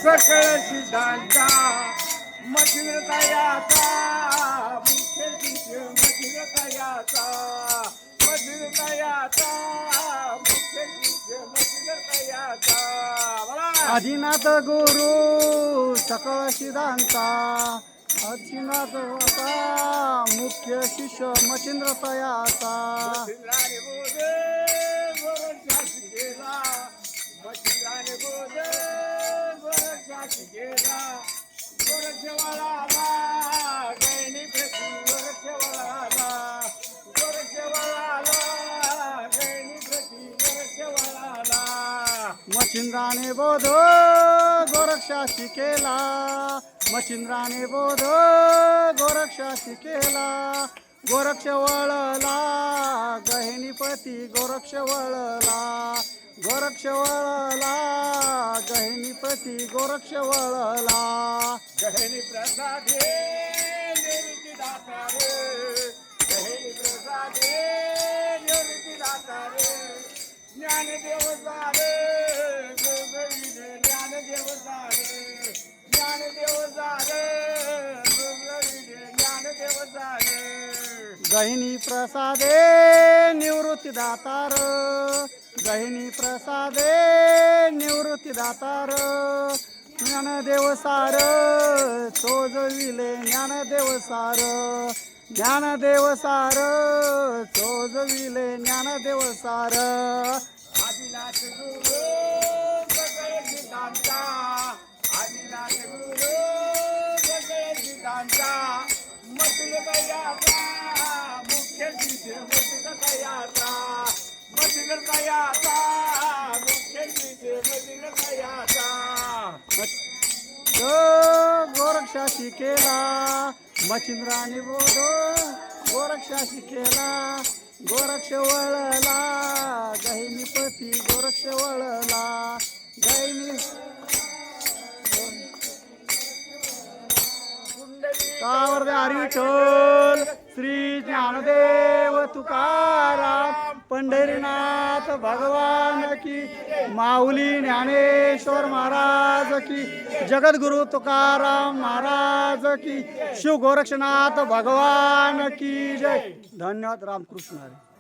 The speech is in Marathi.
सकळ सिद्धांचा मशीन तयाचा मुख्य शिष्य मशीन तयाचा मशीन तयाचा मुख्य शिष्य मशीन तयाचा आदिनाथ गुरु सकळ सिद्धांचा आदिनाथ होता मुख्य शिष्य मच्छिंद्र तयाचा मच्छिंद्राने बोध गोरक्षा शिकेला मच्छिंद्राने बोध गोरक्षा शिकेला गोरक्षवाळाला गैनी प्रती गोरक्षवाळाला गोरक्षवाळाला गैनी प्रती गोरक्षवाळाला मच्छिंद्राने बोध गोरक्षा शिकेला मच्छिंद्राने बोध गोरक्षा शिकेला गोरक्ष वळला गहिनीपती गोरक्ष वळला गोरक्ष वळला गहिनीपती गोरक्ष वळला गहिनी प्रसादे निवृत्ती दातारे गहिनी प्रसादे निवृत्ती दातारे ज्ञानदेव झाले गुरुविने ज्ञानदेव झाले ज्ञानदेव झाले गुरुविने ज्ञानदेव झाले गहिनी प्रसादे निवृत्ती दातार गहिनी प्रसादे निवृत्ती दातार ज्ञानदेव सार चोजविले ज्ञानदेव सार ज्ञानदेव सार चोजविले ज्ञानदेव सार आदिनाथ गुरु सकळ सिद्धांचा आदिनाथ गुरु सकळ सिद्धांचा मशीन तयाचा मुख्य शिष्य मशीन तयाचा मशीन तयाचा मुख्य शिष्य मशीन तयाचा गोरक्षा शिकेला मच्छिंद्राने बोध गोरक्षा शिकेला गोरक्ष वळला गहिनीपती गोरक्ष वळला गहिनी कावर हरी विठ्ठल श्री ज्ञानदेव तुकाराम पंढरीनाथ भगवान की माऊली ज्ञानेश्वर महाराज की जगद्गुरु तुकाराम महाराज की शिव गोरक्षनाथ भगवान की जय. धन्यवाद. रामकृष्ण हरी.